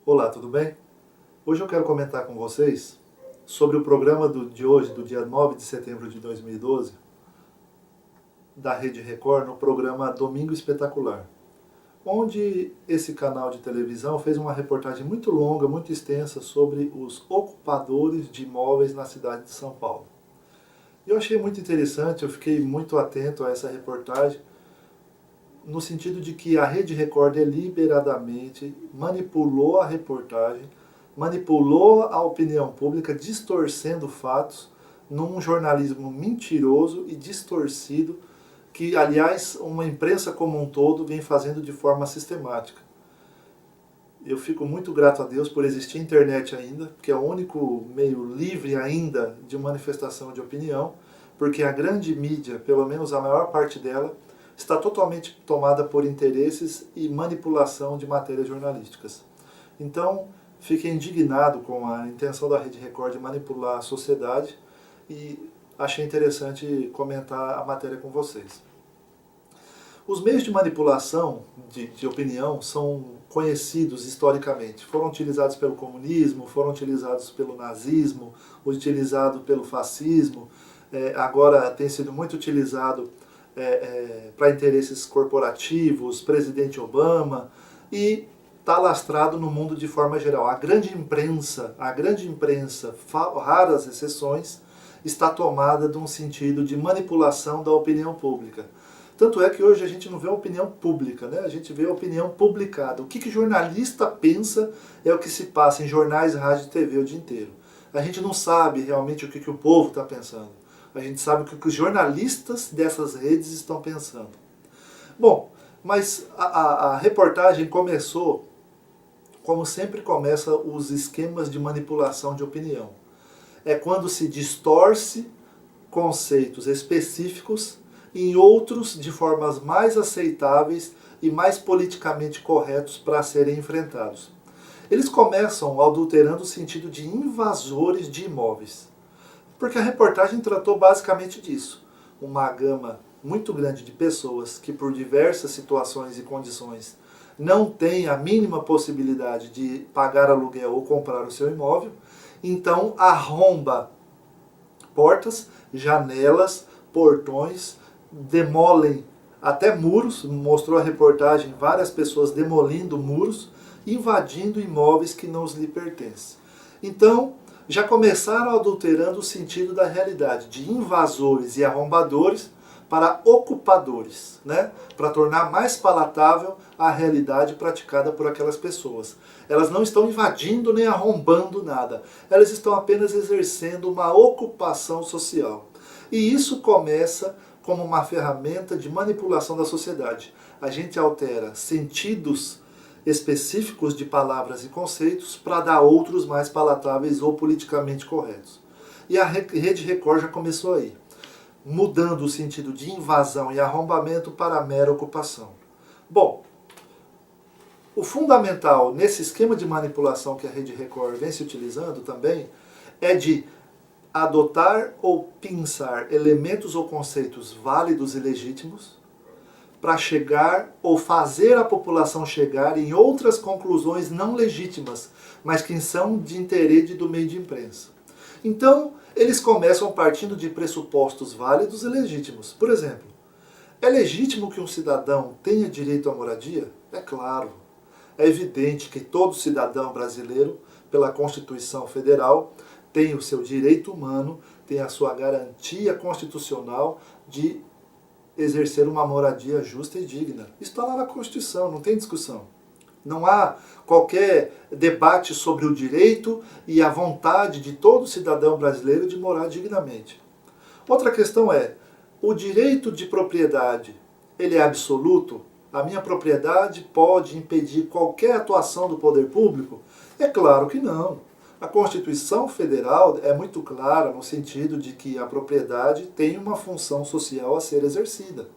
Olá, tudo bem? Hoje eu quero comentar com vocês sobre o programa de hoje, do dia 9 de setembro de 2012, da Rede Record, no programa Domingo Espetacular, onde esse canal de televisão fez uma reportagem muito longa, muito extensa, sobre os ocupadores de imóveis na cidade de São Paulo. Eu achei muito interessante, eu fiquei muito atento a essa reportagem, no sentido de que a Rede Record deliberadamente manipulou a reportagem, manipulou a opinião pública, distorcendo fatos num jornalismo mentiroso e distorcido que, aliás, uma imprensa como um todo vem fazendo de forma sistemática. Eu fico muito grato a Deus por existir a internet ainda, que é o único meio livre ainda de manifestação de opinião, porque a grande mídia, pelo menos a maior parte dela, está totalmente tomada por interesses e manipulação de matérias jornalísticas. Então, fiquei indignado com a intenção da Rede Record de manipular a sociedade e achei interessante comentar a matéria com vocês. Os meios de manipulação de opinião são conhecidos historicamente. Foram utilizados pelo comunismo, foram utilizados pelo nazismo, utilizados pelo fascismo, agora tem sido muito utilizado para interesses corporativos, presidente Obama, e está lastrado no mundo de forma geral. A grande imprensa, raras exceções, está tomada de um sentido de manipulação da opinião pública. Tanto é que hoje a gente não vê a opinião pública, né? A gente vê a opinião publicada. O que jornalista pensa é o que se passa em jornais, rádio e TV o dia inteiro. A gente não sabe realmente o que o povo está pensando. A gente sabe o que os jornalistas dessas redes estão pensando. Bom, mas a reportagem começou, como sempre começa os esquemas de manipulação de opinião. É quando se distorce conceitos específicos em outros de formas mais aceitáveis e mais politicamente corretos para serem enfrentados. Eles começam adulterando o sentido de invasores de imóveis. Porque a reportagem tratou basicamente disso. Uma gama muito grande de pessoas que por diversas situações e condições não têm a mínima possibilidade de pagar aluguel ou comprar o seu imóvel, então arromba portas, janelas, portões, demolem até muros, mostrou a reportagem várias pessoas demolindo muros, invadindo imóveis que não lhe pertencem. Então, já começaram adulterando o sentido da realidade, de invasores e arrombadores para ocupadores, né? Para tornar mais palatável a realidade praticada por aquelas pessoas. Elas não estão invadindo nem arrombando nada, elas estão apenas exercendo uma ocupação social. E isso começa como uma ferramenta de manipulação da sociedade. A gente altera sentidos específicos de palavras e conceitos para dar outros mais palatáveis ou politicamente corretos. E a Rede Record já começou aí, mudando o sentido de invasão e arrombamento para mera ocupação. Bom, o fundamental nesse esquema de manipulação que a Rede Record vem se utilizando também é de adotar ou pensar elementos ou conceitos válidos e legítimos para chegar ou fazer a população chegar em outras conclusões não legítimas, mas que são de interesse do meio de imprensa. Então, eles começam partindo de pressupostos válidos e legítimos. Por exemplo, é legítimo que um cidadão tenha direito à moradia? É claro. É evidente que todo cidadão brasileiro, pela Constituição Federal, tem o seu direito humano, tem a sua garantia constitucional de exercer uma moradia justa e digna. Isso está lá na Constituição, não tem discussão. Não há qualquer debate sobre o direito e a vontade de todo cidadão brasileiro de morar dignamente. Outra questão é, o direito de propriedade, ele é absoluto? A minha propriedade pode impedir qualquer atuação do poder público? É claro que não. A Constituição Federal é muito clara no sentido de que a propriedade tem uma função social a ser exercida.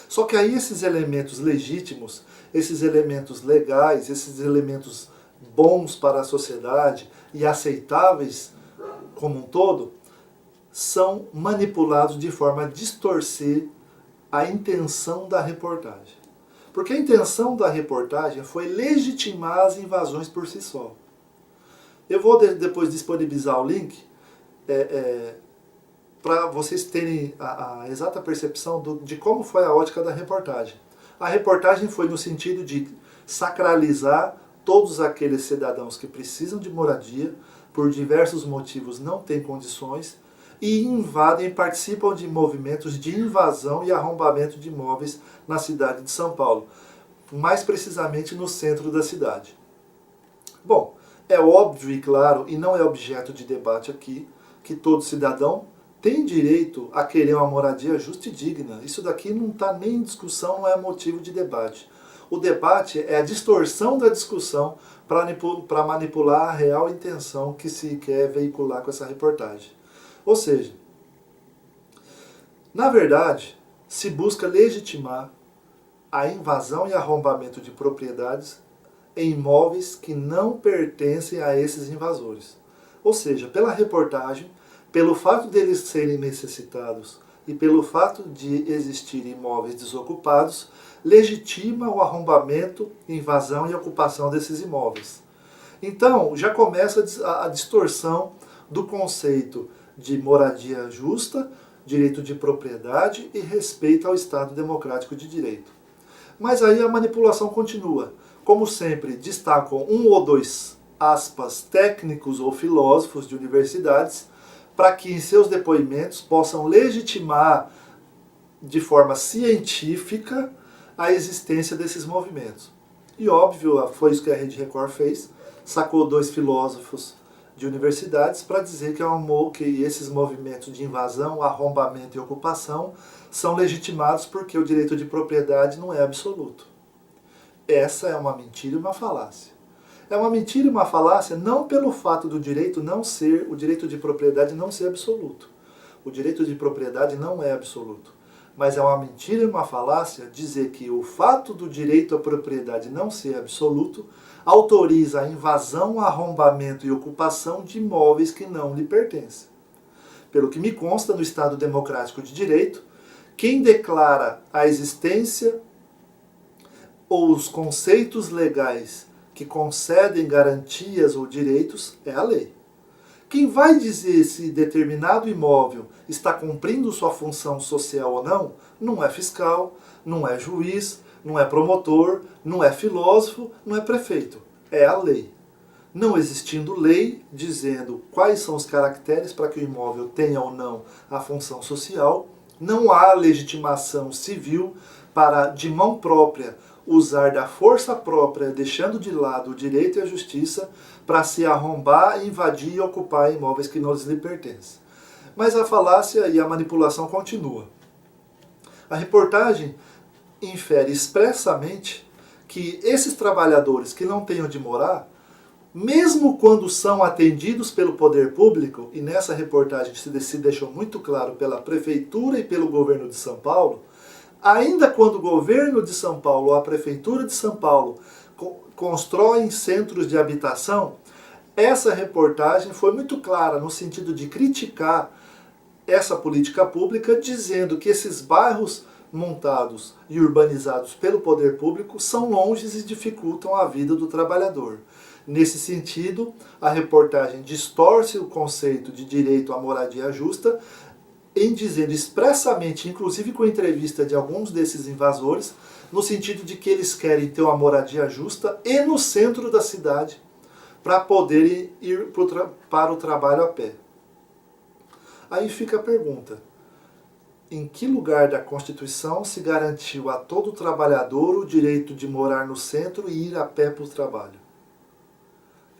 Só que aí esses elementos legítimos, esses elementos legais, esses elementos bons para a sociedade e aceitáveis como um todo, são manipulados de forma a distorcer a intenção da reportagem. Porque a intenção da reportagem foi legitimar as invasões por si só. Eu vou depois disponibilizar o link para vocês terem a exata percepção de como foi a ótica da reportagem. A reportagem foi no sentido de sacralizar todos aqueles cidadãos que precisam de moradia, por diversos motivos não têm condições, e invadem e participam de movimentos de invasão e arrombamento de imóveis na cidade de São Paulo, mais precisamente no centro da cidade. Bom, é óbvio e claro, e não é objeto de debate aqui, que todo cidadão tem direito a querer uma moradia justa e digna. Isso daqui não está nem em discussão, não é motivo de debate. O debate é a distorção da discussão para manipular a real intenção que se quer veicular com essa reportagem. Ou seja, na verdade, se busca legitimar a invasão e arrombamento de propriedades em imóveis que não pertencem a esses invasores. Ou seja, pela reportagem, pelo fato deles serem necessitados e pelo fato de existirem imóveis desocupados, legitima o arrombamento, invasão e ocupação desses imóveis. Então, já começa a distorção do conceito de moradia justa, direito de propriedade e respeito ao Estado democrático de direito. Mas aí a manipulação continua. Como sempre, destacam um ou dois, aspas, técnicos ou filósofos de universidades, para que em seus depoimentos possam legitimar de forma científica a existência desses movimentos. E óbvio, foi isso que a Rede Record fez, sacou dois filósofos de universidades para dizer que esses movimentos de invasão, arrombamento e ocupação são legitimados porque o direito de propriedade não é absoluto. Essa é uma mentira e uma falácia. É uma mentira e uma falácia não pelo fato do direito o direito de propriedade não ser absoluto. O direito de propriedade não é absoluto. Mas é uma mentira e uma falácia dizer que o fato do direito à propriedade não ser absoluto autoriza a invasão, arrombamento e ocupação de imóveis que não lhe pertencem. Pelo que me consta, no Estado Democrático de Direito, quem declara a existência ou os conceitos legais que concedem garantias ou direitos é a lei. Quem vai dizer se determinado imóvel está cumprindo sua função social ou não é fiscal, não é juiz, não é promotor, não é filósofo, não é prefeito. É a lei. Não existindo lei dizendo quais são os caracteres para que o imóvel tenha ou não a função social, não há legitimação civil para, de mão própria, usar da força própria, deixando de lado o direito e a justiça, para se arrombar, invadir e ocupar imóveis que não lhe pertencem. Mas a falácia e a manipulação continua. A reportagem infere expressamente que esses trabalhadores que não têm onde morar, mesmo quando são atendidos pelo poder público, e nessa reportagem se deixou muito claro pela Prefeitura e pelo Governo de São Paulo, ainda quando o Governo de São Paulo ou a Prefeitura de São Paulo constroem centros de habitação, essa reportagem foi muito clara no sentido de criticar essa política pública, dizendo que esses bairros montados e urbanizados pelo poder público são longes e dificultam a vida do trabalhador. Nesse sentido, a reportagem distorce o conceito de direito à moradia justa, em dizendo expressamente, inclusive com entrevista de alguns desses invasores, no sentido de que eles querem ter uma moradia justa e no centro da cidade, para poderem ir para o trabalho a pé. Aí fica a pergunta: em que lugar da Constituição se garantiu a todo trabalhador o direito de morar no centro e ir a pé para o trabalho?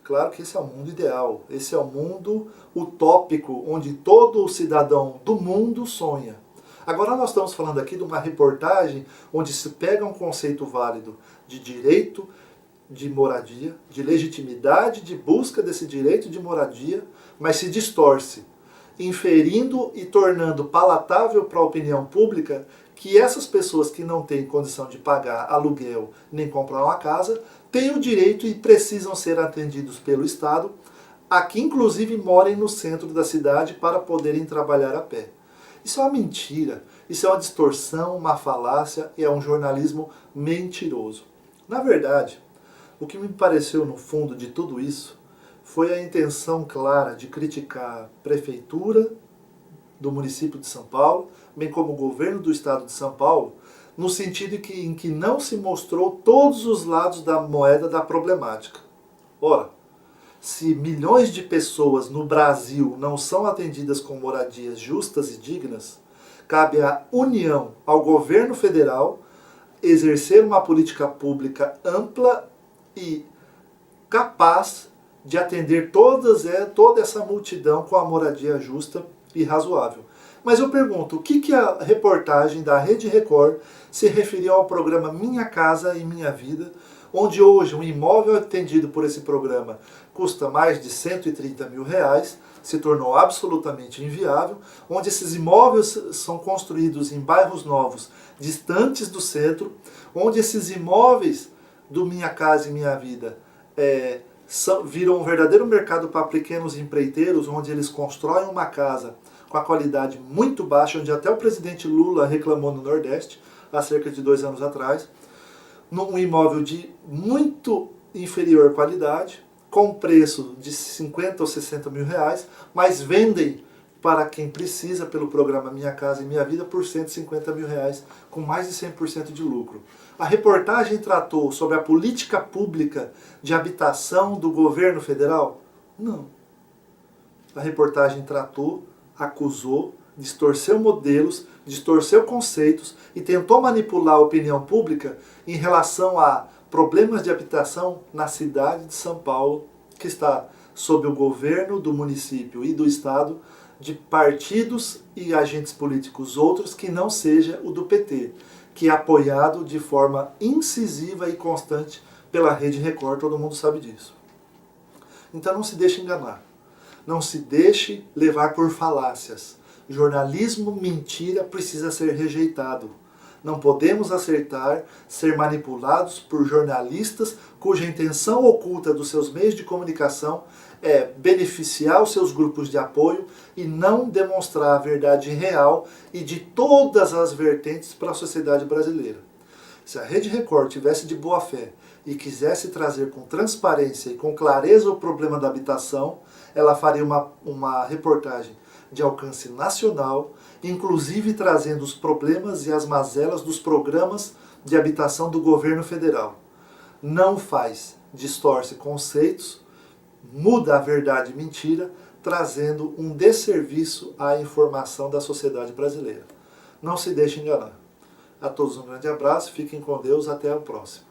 Claro que esse é o mundo ideal, esse é o mundo utópico, onde todo cidadão do mundo sonha. Agora nós estamos falando aqui de uma reportagem onde se pega um conceito válido de direito de moradia, de legitimidade de busca desse direito de moradia, mas se distorce, inferindo e tornando palatável para a opinião pública que essas pessoas que não têm condição de pagar aluguel nem comprar uma casa têm o direito e precisam ser atendidos pelo Estado, a que inclusive morem no centro da cidade para poderem trabalhar a pé. Isso é uma mentira, Isso é uma distorção, uma falácia e é um jornalismo mentiroso. Na verdade, o que me pareceu no fundo de tudo isso foi a intenção clara de criticar a prefeitura do município de São Paulo, bem como o governo do estado de São Paulo, no sentido em que não se mostrou todos os lados da moeda da problemática. Ora, se milhões de pessoas no Brasil não são atendidas com moradias justas e dignas, cabe à União, ao governo federal, exercer uma política pública ampla e capaz de atender toda essa multidão com a moradia justa e razoável. Mas eu pergunto, o que a reportagem da Rede Record se referiu ao programa Minha Casa e Minha Vida, onde hoje um imóvel atendido por esse programa custa mais de 130 mil reais, se tornou absolutamente inviável, onde esses imóveis são construídos em bairros novos, distantes do centro, onde esses imóveis do Minha Casa e Minha Vida viram um verdadeiro mercado para pequenos empreiteiros, onde eles constroem uma casa com a qualidade muito baixa, onde até o presidente Lula reclamou no Nordeste, há cerca de 2 anos atrás, num imóvel de muito inferior qualidade, com preço de 50 ou 60 mil reais, mas vendem para quem precisa pelo programa Minha Casa e Minha Vida por 150 mil reais, com mais de 100% de lucro. A reportagem tratou sobre a política pública de habitação do governo federal? Não. A reportagem tratou, acusou, distorceu modelos, distorceu conceitos e tentou manipular a opinião pública em relação a problemas de habitação na cidade de São Paulo, que está sob o governo do município e do estado de partidos e agentes políticos outros que não seja o do PT, que é apoiado de forma incisiva e constante pela Rede Record, todo mundo sabe disso. Então não se deixe enganar, não se deixe levar por falácias. Jornalismo mentira precisa ser rejeitado. Não podemos aceitar ser manipulados por jornalistas cuja intenção oculta dos seus meios de comunicação é beneficiar os seus grupos de apoio e não demonstrar a verdade real e de todas as vertentes para a sociedade brasileira. Se a Rede Record tivesse de boa fé e quisesse trazer com transparência e com clareza o problema da habitação, ela faria uma reportagem de alcance nacional, inclusive trazendo os problemas e as mazelas dos programas de habitação do governo federal. Não faz, distorce conceitos, muda a verdade e mentira, trazendo um desserviço à informação da sociedade brasileira. Não se deixe enganar. A todos um grande abraço, fiquem com Deus, até o próximo.